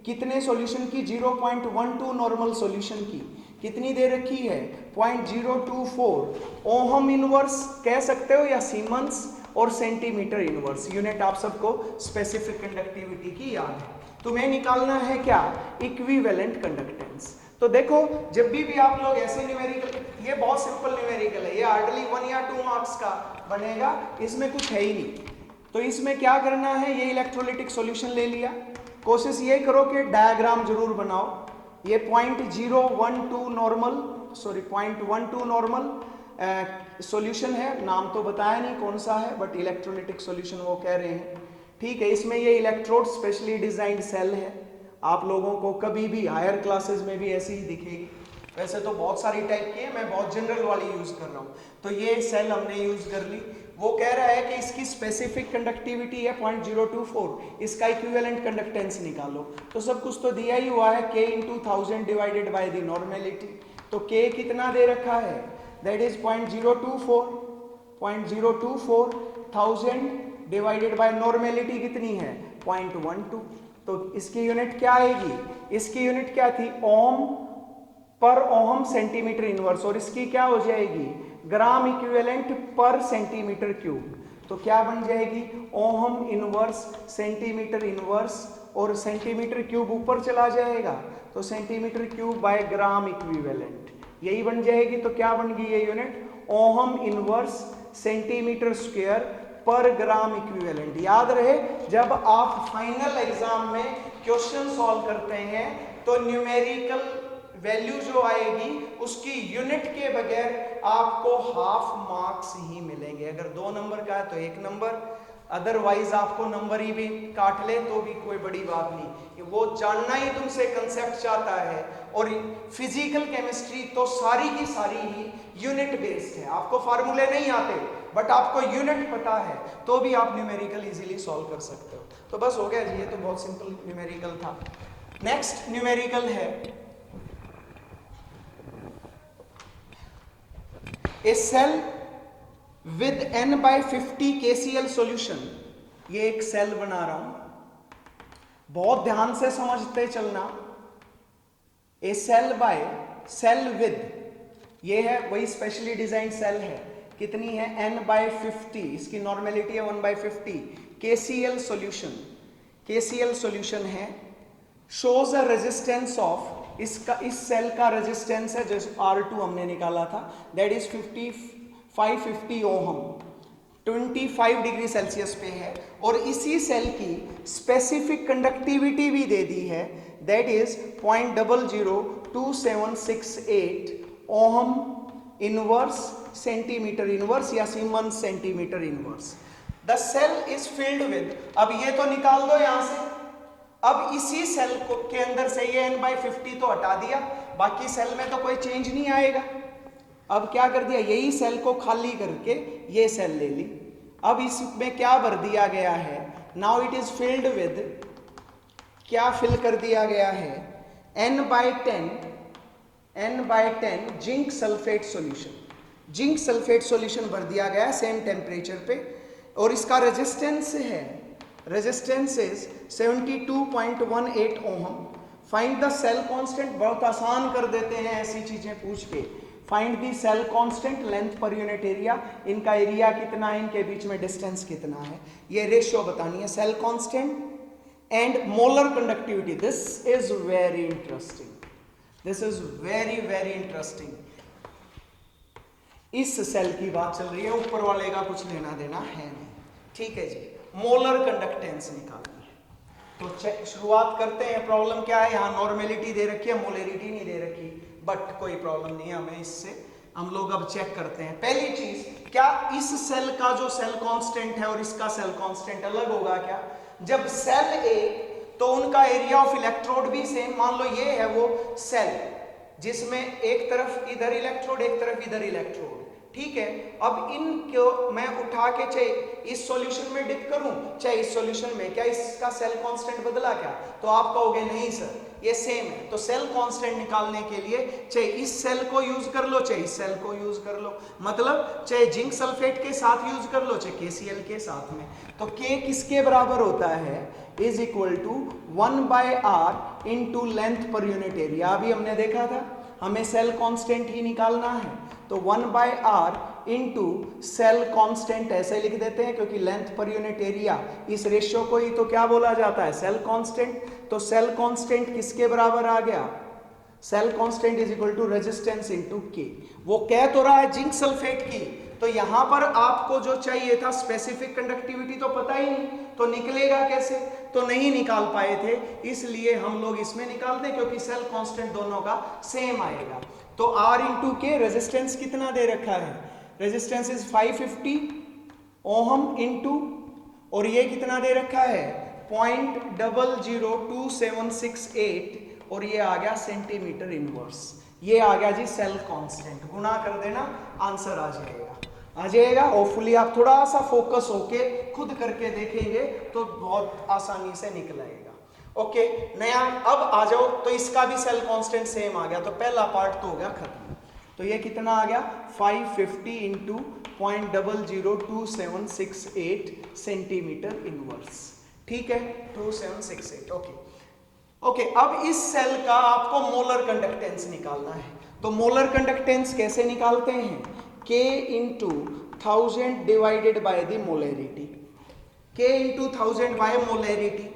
कितने सॉल्यूशन की? 0.12 नॉर्मल सॉल्यूशन की कितनी दे रखी है? 0.024 ओहम इनवर्स कह सकते हो या सीमेंस, और सेंटीमीटर इनवर्स। यूनिट आप सबको स्पेसिफिक कंडक्टिविटी की याद है। तुम्हें निकालना है क्या? Equivalent conductance. तो देखो, जब भी आप लोग ऐसे न्यूमेरिकल, ये बहुत सिंपल न्यूमेरिकल है, ये हार्डली 1 या 2 मार्क्स का बनेगा, इसमें कुछ है ही नहीं। तो इसमें क्या करना है? ये इलेक्ट्रोलिटिक सॉल्यूशन ले लिया, कोशिश ये करो कि डायग्राम जरूर बनाओ। ये 0.012 नॉर्मल, सॉरी 0.12 नॉर्मल सॉल्यूशन है, नाम तो बताया नहीं कौन सा है, बट इलेक्ट्रोलिटिक सॉल्यूशन वो कह रहे हैं, ठीक है। इसमें ये इलेक्ट्रोड स्पेशली डिजाइंड सेल है, आप लोगों को कभी भी हायर क्लासेस में भी ऐसी ही दिखेगी। वैसे तो बहुत सारी टाइप की है, मैं बहुत जनरल वाली यूज कर रहा हूँ। तो ये सेल हमने यूज कर ली। वो कह रहा है कि इसकी स्पेसिफिक कंडक्टिविटी है 0.024, इसका इक्विवेलेंट कंडक्टेंस निकालो। तो सब कुछ तो दिया ही हुआ है, K into 1000 divided by the normality. तो K कितना दे रखा है? That is 0.024 1000 divided bye normality कितनी है 0.12, तो इसकी यूनिट क्या आएगी, इसकी यूनिट क्या थी ओम पर ओम सेंटीमीटर इनवर्स, और इसकी क्या हो जाएगी ग्राम इक्विवेलेंट पर सेंटीमीटर क्यूब। तो क्या बन जाएगी ओम इनवर्स सेंटीमीटर इनवर्स, और सेंटीमीटर क्यूब ऊपर चला जाएगा तो centimetre cube by gram equivalent, यही बन जाएगी। तो क्या बन गई ये unit ohm inverse centimetre square पर ग्राम इक्विवेलेंट। याद रहे जब आप फाइनल एग्जाम में क्वेश्चन सॉल्व करते हैं तो न्यूमेरिकल वैल्यू जो आएगी उसकी यूनिट के बगैर आपको हाफ मार्क्स ही मिलेंगे। अगर 2 नंबर का है तो 1 नंबर, अदरवाइज आपको नंबर ही भी काट ले तो भी कोई बड़ी बात नहीं। वो जानना ही तुमसे कंसेप्ट चाहता है, और फिजिकल केमिस्ट्री तो सारी की सारी ही यूनिट बेस्ड है। आपको फार्मूले नहीं आते बट आपको यूनिट पता है तो भी आप न्यूमेरिकल इजीली सॉल्व कर सकते हो। तो बस हो गया जी, ये तो बहुत सिंपल न्यूमेरिकल था। नेक्स्ट न्यूमेरिकल है A cell with n/50 KCl solution। ये एक सेल बना रहा हूं, बहुत ध्यान से समझते चलना। A cell with, ये है वही स्पेशली डिजाइन सेल है, कितनी है n/50, इसकी नॉर्मेलिटी है 1/50 KCl सॉल्यूशन। KCl सॉल्यूशन है, शोज अ रेजिस्टेंस ऑफ, इसका इस सेल का रेजिस्टेंस है जैसे R2 हमने निकाला था, that is 550 ohm, 25 degree Celsius पे है, और इसी सेल की स्पेसिफिक कंडक्टिविटी भी दे दी है, that is 0.002768 ohm inverse centimetre inverse या siemens centimetre inverse. The cell is filled with, अब ये तो निकाल दो यहां से, अब इसी सेल को के अंदर से ये n/50 तो हटा दिया, बाकी सेल में तो कोई चेंज नहीं आएगा। अब क्या कर दिया, यही सेल को खाली करके ये सेल ले ली। अब इसमें क्या भर दिया गया है, now it is filled with, क्या फिल कर दिया गया है n/10 zinc sulphate solution. Zinc sulphate solution भर दिया गया सेम टेम्परेचर पे, और इसका रेजिस्टेंस है, resistance is 72.18 ohm. Find the cell constant, बहुत आसान कर देते हैं ऐसी चीजें पूछ के। Find the cell constant, length per unit area, इनका एरिया कितना है, इनके बीच में डिस्टेंस कितना है, ये रेशियो बतानी है। Cell constant and molar conductivity, this is very interesting, this is very very interesting. इस सेल की बात चल रही है, ऊपर वाले का कुछ लेना देना है नहीं, ठीक है जी। मोलर कंडक्टेंस निकालनी है, तो शुरुआत करते हैं। प्रॉब्लम क्या है, यहाँ नॉर्मेलिटी दे रखी है, मोलरिटी नहीं दे रखी, बट कोई प्रॉब्लम नहीं है हमें इससे। हम लोग अब चेक करते हैं। पहली चीज, क्या इस सेल का जो सेल कांस्टेंट है और इसका सेल कांस्टेंट अलग होगा क्या? जब सेल ए, तो उनका एरिया ऑफ इलेक्ट्रोड भी सेम। मान लो ये है वो सेल जिसमें एक तरफ इधर इलेक्ट्रोड, एक तरफ इधर इलेक्ट्रोड, ठीक है। अब इनको मैं उठा के चाहे इस सॉल्यूशन में डिप करूं चाहे इस सॉल्यूशन में, क्या इसका सेल कांस्टेंट बदला क्या? तो आप कहोगे नहीं सर ये सेम है। तो सेल कांस्टेंट निकालने के लिए चाहे इस सेल को यूज कर लो चाहे इस सेल को यूज कर लो, मतलब चाहे जिंक सल्फेट के साथ यूज कर लो चाहे KCl के साथ में। तो K किसके बराबर होता है, is equal to 1/r into length per unit area. अभी हमने देखा था हमें सेल कांस्टेंट ही निकालना है, तो 1/r इंटू सेल कांस्टेंट ऐसे लिख देते हैं क्योंकि लेंथ पर यूनिट एरिया, इस रेशियो को ही तो क्या बोला जाता है, सेल कांस्टेंट। तो सेल कांस्टेंट किसके बराबर आ गया, cell constant is equal to resistance into K. वो कह तो रहा है जिंक सल्फेट की, तो यहां पर आपको जो चाहिए था स्पेसिफिक कंडक्टिविटी तो पता ही नहीं, तो निकलेगा कैसे? तो नहीं निकाल पाए थे, इसलिए हम लोग इसमें निकालते क्योंकि सेल कांस्टेंट दोनों का सेम आएगा। तो R इंटू के, रेजिस्टेंस कितना दे रखा है, रेजिस्टेंस इज 550 ओहम इंटू, और ये कितना दे रखा है 0.002768, और ये आ गया सेंटीमीटर इनवर्स। ये आ गया जी सेल कांस्टेंट, गुना कर देना आंसर आ जाएगा। होपफुली आप थोड़ा सा फोकस होके खुद करके देखेंगे तो बहुत आसानी से निकल आएगा। ओके, नया अब आ जाओ, तो इसका भी सेल कांस्टेंट सेम आ गया, तो पहला पार्ट तो हो गया खत्म। तो ये कितना आ गया 550 इंटू 0.002768 सेंटीमीटर इनवर्स। ठीक है 2768। ओके अब इस सेल का आपको मोलर कंडक्टेंस निकालना है। तो मोलर कंडक्टेंस कैसे निकालते हैं? K into 1000 divided by the molarity. K into 1000 by molarity.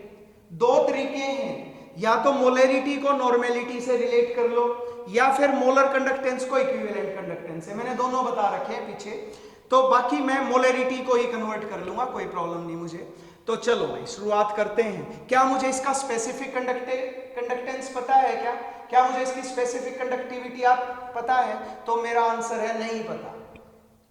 दो तरीके हैं, या तो मोलैरिटी को नॉर्मेलिटी से रिलेट कर लो या फिर मोलर कंडक्टेंस को इक्विवेलेंट कंडक्टेंस से। मैंने दोनों बता रखे हैं पीछे, तो बाकी मैं मोलैरिटी को ही कन्वर्ट कर लूंगा, कोई प्रॉब्लम नहीं मुझे। तो चलो भाई शुरुआत करते हैं। क्या मुझे इसका स्पेसिफिक कंडक्टेंस पता है? क्या मुझे इसकी स्पेसिफिक कंडक्टिविटी आप पता है? तो मेरा आंसर है नहीं पता।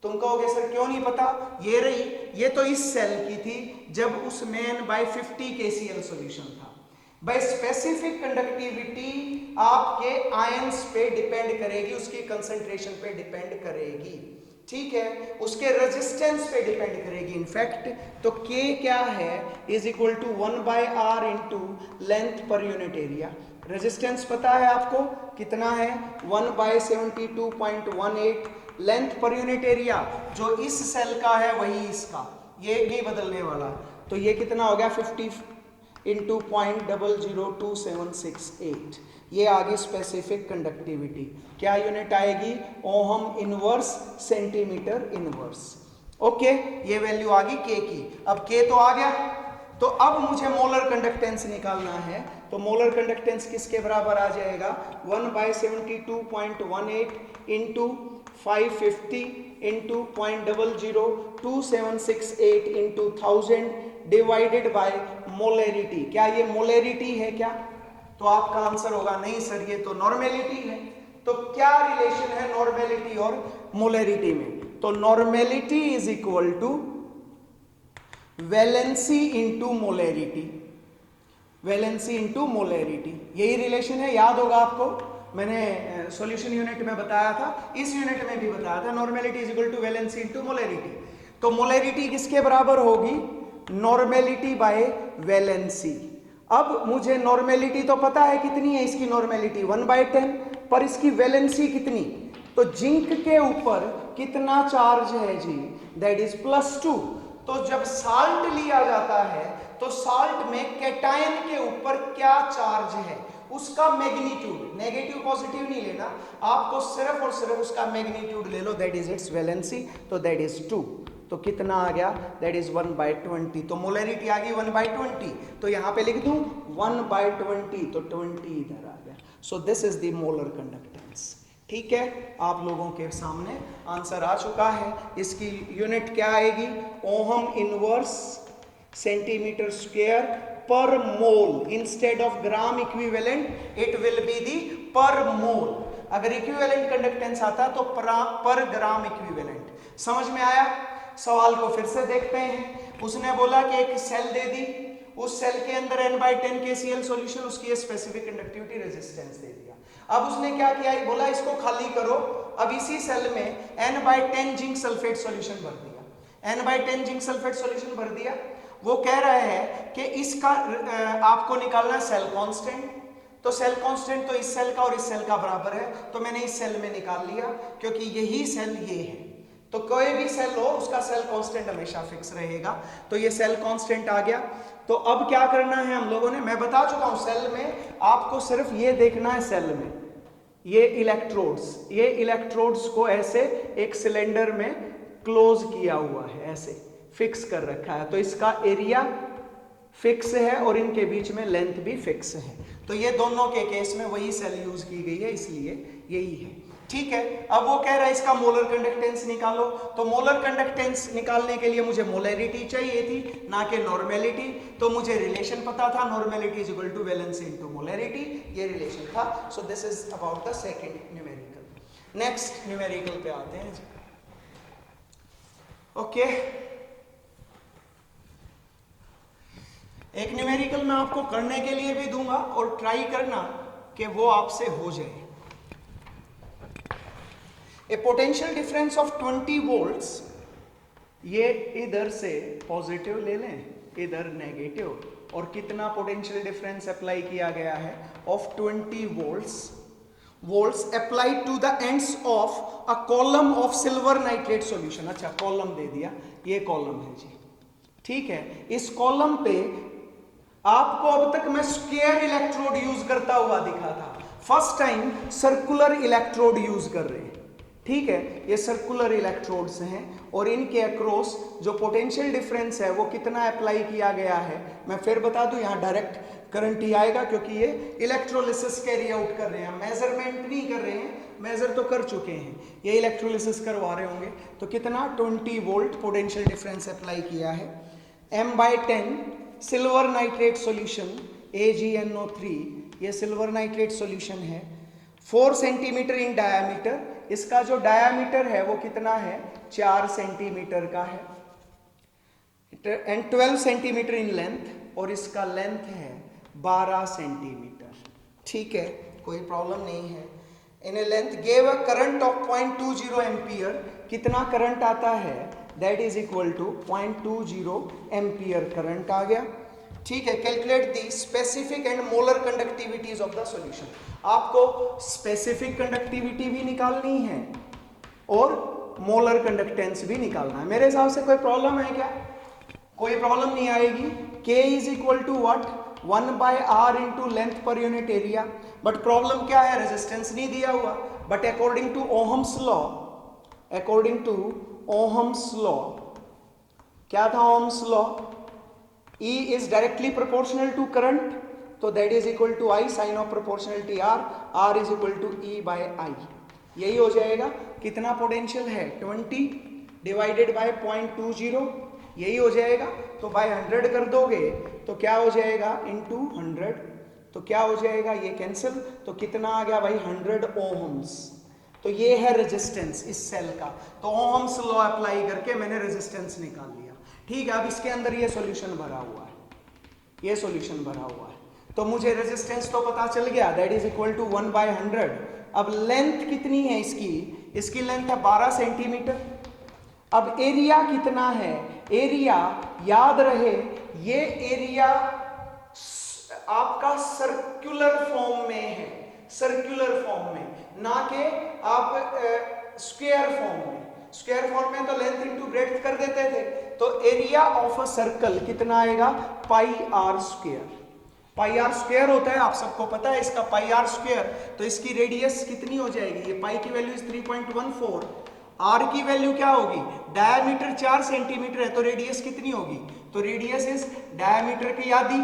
तुम कहोगे सर क्यों नहीं पता? ये रही, ये तो इस सेल की थी जब उसमें n/50 KCl सॉल्यूशन था। बाय स्पेसिफिक कंडक्टिविटी आपके आयंस पे डिपेंड करेगी, उसकी कंसंट्रेशन पे डिपेंड करेगी, ठीक है, उसके रेजिस्टेंस पे डिपेंड करेगी इनफैक्ट। तो K क्या है? Is equal to 1/r into length per unit area. Resistance पता है आपको कितना है? 1/72.18। लेंथ पर यूनिट एरिया जो इस सेल का है वही इसका, ये नहीं बदलने वाला। तो ये कितना हो गया 50 इंटू 0.002768। ये आ गई स्पेसिफिक कंडक्टिविटी। क्या यूनिट आएगी? Ohm inverse centimetre inverse. Okay ये वैल्यू आ गई K की। अब K तो आ गया, तो अब मुझे मोलर कंडक्टेंस निकालना है। तो मोलर कंडक्टेंस किसके बराबर आ जाएगा? 1/72.18 into 550 into 0.02768 into 1000 divided by molarity. क्या ये मोलैरिटी है क्या? तो आपका आंसर होगा नहीं सर ये तो नॉर्मेलिटी है। तो क्या रिलेशन है नॉर्मेलिटी और मोलैरिटी में? तो normality is equal to valency into molarity. Valency into molarity, यही रिलेशन है, याद होगा आपको। मैंने सॉल्यूशन यूनिट में बताया था, इस यूनिट में भी बताया था, normality is equal to valency into molarity. तो मोलैरिटी किसके बराबर होगी? Normality by valency. अब मुझे नॉर्मेलिटी तो पता है कितनी है, इसकी नॉर्मेलिटी 1/10, पर इसकी वैलेंसी कितनी? तो जिंक के ऊपर कितना चार्ज है जी? That is +2। तो जब साल्ट लिया जाता है तो साल्ट में कैटायन के ऊपर क्या चार्ज है, उसका मैग्नीट्यूड, नेगेटिव पॉजिटिव नहीं लेना आपको, सिर्फ और सिर्फ उसका मैग्नीट्यूड ले लो, दैट इज इट्स वैलेंसी। तो दैट इज 2। तो कितना आ गया? That is 1/20। तो मोलैरिटी आ गई 1/20। तो यहां पे लिख दूं 1/20, तो 20 इधर आ गया। सो this is the molar conductance. ठीक है, आप लोगों के सामने आंसर आ चुका है। इसकी यूनिट क्या आएगी? Ohm inverse centimetre square per mole. Instead of gram equivalent it will be the per mole. अगर इक्विवेलेंट कंडक्टेंस आता तो पर ग्राम इक्विवेलेंट। समझ में आया? सवाल को फिर से देखते हैं। उसने बोला कि एक सेल दे दी, उस सेल के अंदर n/10 KCl सॉल्यूशन, उसकी स्पेसिफिक कंडक्टिविटी रेजिस्टेंस दे दिया। अब उसने क्या किया? बोला इसको खाली करो। अब इसी सेल में n/10 जिंक सल्फेट सॉल्यूशन भर दिया। n/10 जिंक सल्फेट सॉल्यूशन भर दिया। वो कह रहे हैं कि इसका आपको निकालना सेल कांस्टेंट। तो सेल कांस्टेंट तो इस सेल का और इस सेल का बराबर है, तो मैंने इस सेल में निकाल लिया क्योंकि यही सेल ये है। तो कोई भी सेल हो उसका सेल कांस्टेंट हमेशा फिक्स रहेगा। तो ये सेल कांस्टेंट आ गया। तो अब क्या करना है हम लोगों ने? मैं बता चुका हूं, सेल में आपको सिर्फ ये देखना है, सेल में ये इलेक्ट्रोड्स को ऐसे एक सिलेंडर में क्लोज किया हुआ है, ऐसे फिक्स कर रखा है। तो इसका एरिया फिक्स है और इनके बीच में लेंथ भी फिक्स है। तो ये दोनों के केस में वही सेल यूज की गई है, इसलिए यही है। ठीक है, अब वो कह रहा है इसका मोलर कंडक्टेंस निकालो। तो मोलर कंडक्टेंस निकालने के लिए मुझे मोलैरिटी चाहिए थी, ना कि नॉर्मेलिटी। तो मुझे रिलेशन पता था, normality is equal to valency into molarity, ये रिलेशन था। So this is about the second numerical. Next numerical पे आते हैं। ओके, एक न्यूमेरिकल मैं आपको करने के लिए भी दूंगा और ट्राई करना कि वो आपसे हो जाए। ए पोटेंशियल डिफरेंस ऑफ 20 वोल्ट्स, ये इधर से पॉजिटिव ले लें, इधर नेगेटिव, और कितना पोटेंशियल डिफरेंस अप्लाई किया गया है of 20 volts volts applied to the ends of a column of silver nitrate solution। अच्छा कॉलम दे दिया, ये कॉलम है जी, ठीक है। इस कॉलम पे आपको अब तक मैं स्क्वायर इलेक्ट्रोड यूज करता हुआ दिखा था, first time circular electrode use कर रहे हैं, ठीक है। ये सर्कुलर इलेक्ट्रोड्स हैं और इनके अक्रॉस जो पोटेंशियल डिफरेंस है वो कितना अप्लाई किया गया है मैं फिर बता दूं, यहाँ डायरेक्ट करंट ही आएगा क्योंकि ये इलेक्ट्रोलिसिस कैरी आउट कर रहे हैं, मेजरमेंट नहीं कर रहे हैं, मेजर तो कर चुके हैं, ये इलेक्ट्रोलिसिस करवा रहे होंगे। तो कितना 20 वोल्ट पोटेंशियल डिफरेंस अप्लाई किया है। M/10 silver nitrate solution AgNO3, ये सिल्वर नाइट्रेट सॉल्यूशन है, 4 सेंटीमीटर इन डायामीटर, इसका जो डायामीटर है वो कितना है 4 सेंटीमीटर का है, एंड 12 सेंटीमीटर इन लेंथ, और इसका लेंथ है 12 सेंटीमीटर, ठीक है, कोई प्रॉब्लम नहीं है। In a length gave a current of 0.20 ampere, कितना करंट आता है that is equal to 0.20 ampere current आ गया, ठीक है। Calculate the specific and molar conductivities of the solution, आपको स्पेसिफिक कंडक्टिविटी भी निकालनी है और मोलर कंडक्टेंस भी निकालना है। मेरे हिसाब से कोई प्रॉब्लम है क्या? कोई प्रॉब्लम नहीं आएगी। K is equal to what 1/r into length per unit area, but problem क्या है, रेजिस्टेंस नहीं दिया हुआ, but according to Ohm's law, according to Ohm's law क्या था Ohm's law, E is directly proportional to current, तो that is equal to I sin of proportionality R, R is equal to E by I, यही हो जाएगा। कितना potential है 20 divided by 0.20, यही हो जाएगा। तो बाय 100 कर दोगे तो क्या हो जाएगा इनटू 100, तो क्या हो जाएगा ये कैंसिल, तो कितना आ गया भाई 100 ओहम्स। तो ये है रेजिस्टेंस इस सेल का, तो ओहम्स लॉ अप्लाई करके मैंने रेजिस्टेंस निकाल लिया, ठीक है। अब इसके अंदर ये सॉल्यूशन भरा हुआ है, ये सॉल्यूशन भरा हुआ है, तो मुझे रेजिस्टेंस तो पता चल गया दैट इज इक्वल टू 1/100। अब लेंथ कितनी है इसकी, इसकी लेंथ है 12 सेंटीमीटर। अब एरिया कितना है, एरिया याद रहे ये एरिया आपका सर्कुलर फॉर्म में है, सर्कुलर फॉर्म में, ना कि आप स्क्वायर फॉर्म में। स्क्वायर फॉर्म में तो लेंथ इनटू ब्रेड्थ कर देते थे, तो एरिया ऑफ अ सर्कल कितना आएगा πr², πr² होता है, आप सबको पता है इसका πr², तो इसकी रेडियस कितनी हो जाएगी, ये पाई की वैल्यू इज 3.14, आर की वैल्यू क्या होगी, डायमीटर 4 सेंटीमीटर है तो रेडियस कितनी होगी, तो रेडियस इज डायमीटर की आधी,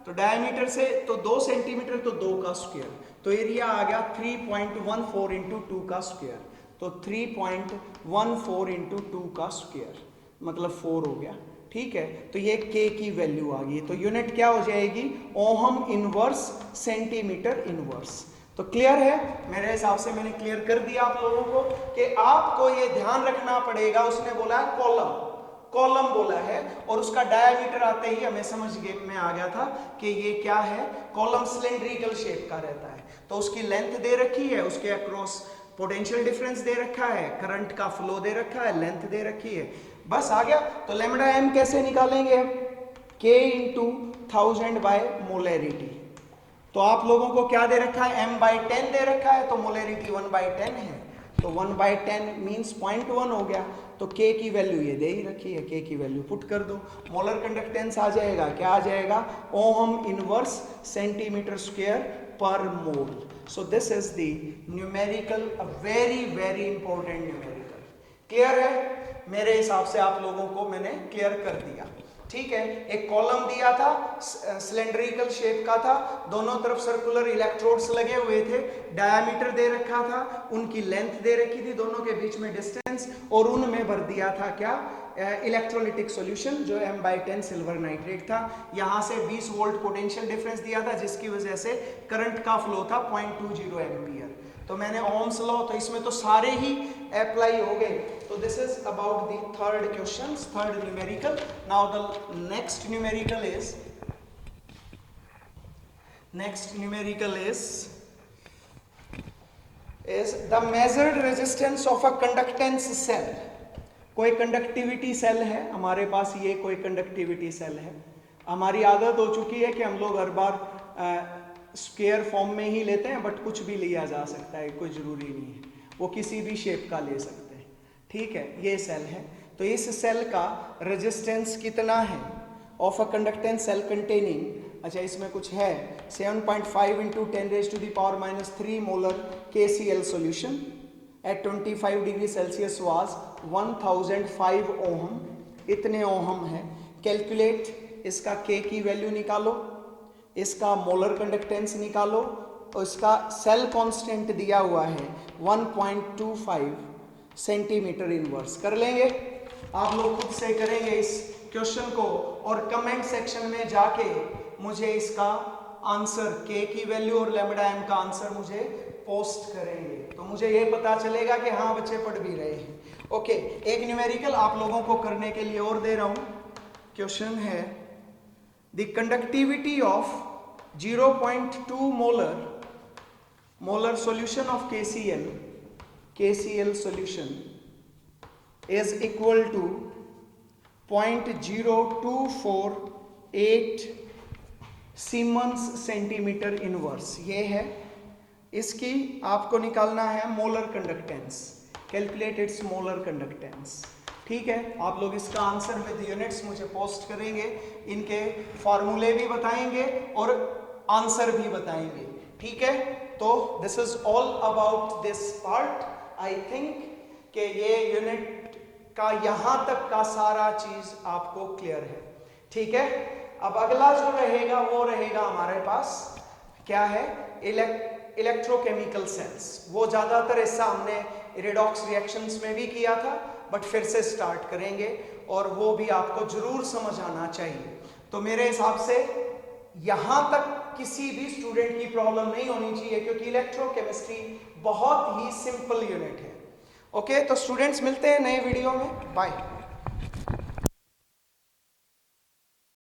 तो डायमीटर से तो 2 सेंटीमीटर तो 2 का स्क्वायर, तो एरिया आ गया 3.14 इंटू 2 का स्क्वायर, तो 3.14 इंटू 2 का स्क्वायर मतलब 4 हो गया, ठीक है। तो ये K की वैल्यू आ गई, तो यूनिट क्या हो जाएगी ओहम इनवर्स सेंटीमीटर इनवर्स। तो क्लियर है, मेरे हिसाब से मैंने क्लियर कर दिया आप लोगों को कि आपको ये ध्यान रखना पड़ेगा, उसने बोला है कॉलम, कॉलम बोला है और उसका डायमीटर आते ही हमें समझ में आ गया था कि ये क्या है, कॉलम सिलेंड्रिकल शेप का रहता है, तो उसकी लेंथ दे रखी है, उसके अक्रॉस पोटेंशियल डिफरेंस दे रखा है, करंट का फ्लो दे रखा है, लेंथ दे रखी है, बस आ गया। तो लैम्डा एम कैसे निकालेंगे, K इंटू 1000 बाय मोलैरिटी, तो आप लोगों को क्या दे रखा है M/10 दे रखा है, तो मोलैरिटी 1/10 है, तो 1/10 मीन्स 0.1 हो गया, तो K की वैल्यू ये दे ही रखी है, K की वैल्यू पुट कर दो, मोलर कंडक्टेंस आ जाएगा, क्या आ जाएगा ohm inverse centimetre square per mole. So this is the numerical, a very very important numerical. Clear है, मेरे हिसाब से आप लोगों को मैंने क्लियर कर दिया, ठीक है। एक कॉलम दिया था सिलेंड्रिकल शेप का था, दोनों तरफ सर्कुलर इलेक्ट्रोड्स लगे हुए थे, डायमीटर दे रखा था, उनकी लेंथ दे रखी थी, दोनों के बीच में डिस्टेंस, और उनमें भर दिया था क्या इलेक्ट्रोलिटिक सॉल्यूशन जो M/10 सिल्वर नाइट्रेट था। यहाँ से 20 वोल्ट पोटेंशियल डिफरेंस दिया था जिसकी वजह से करंट का फ्लो था 0.20 एम्पियर। तो मैंने ओम्स लॉ, तो इसमें तो सारे ही अप्लाई हो गए। तो this is about the third question, third numerical. Now the next numerical is the measured resistance of a conductance cell। कोई कंडक्टिविटी सेल है हमारे पास, ये कोई कंडक्टिविटी सेल है। हमारी आदत हो चुकी है कि हम लोग हर बार स्क्वायर फॉर्म में ही लेते हैं, बट कुछ भी लिया जा सकता है, कोई ज़रूरी नहीं है, वो किसी भी शेप का ले सकते हैं। ठीक है, ये सेल है, तो इस सेल का रेजिस्टेंस कितना है of a conductance cell containing, अच्छा इसमें कुछ है 7.5 into 10⁻³ molar KCl solution at 25 degree Celsius was 1005 ohm, इतने ओहम है। कैलकुलेट इसका K की वैल्यू निकालो, इसका मोलर कंडक्टेंस निकालो, और इसका सेल कांस्टेंट दिया हुआ है 1.25 सेंटीमीटर इनवर्स। कर लेंगे, आप लोग खुद से करेंगे इस क्वेश्चन को, और कमेंट सेक्शन में जाके मुझे इसका आंसर K की वैल्यू और λm का आंसर मुझे पोस्ट करेंगे, तो मुझे ये पता चलेगा कि हाँ बच्चे पढ़ भी रहे हैं। ओके, एक न्यूमेरिकल आप लोगों को करने के लिए और दे रहा हूं। क्वेश्चन है the conductivity of 0.2 molar solution of KCl solution is equal to 0.0248 siemens centimetre inverse. ये है, इसकी आपको निकालना है molar conductance. Calculate its molar conductance. ठीक है, आप लोग इसका आंसर विद यूनिट्स मुझे पोस्ट करेंगे, इनके फॉर्मूले भी बताएंगे और आंसर भी बताएंगे। ठीक है, तो this is all about this part. I think कि ये यूनिट का यहाँ तक का सारा चीज आपको क्लियर है। ठीक है, अब अगला जो रहेगा वो रहेगा हमारे पास क्या है, इलेक्ट्रोकेमिकल सेल्स। वो ज्यादातर ऐसा हमने रेडॉक्स रिएक्शंस में भी किया था, बट फिर से स्टार्ट करेंगे और वो भी आपको जरूर समझ आना चाहिए। तो मेरे हिसाब से यहां तक किसी भी स्टूडेंट की प्रॉब्लम नहीं होनी चाहिए, क्योंकि इलेक्ट्रोकेमिस्ट्री बहुत ही सिंपल यूनिट है। ओके, तो स्टूडेंट्स मिलते हैं नए वीडियो में, बाय।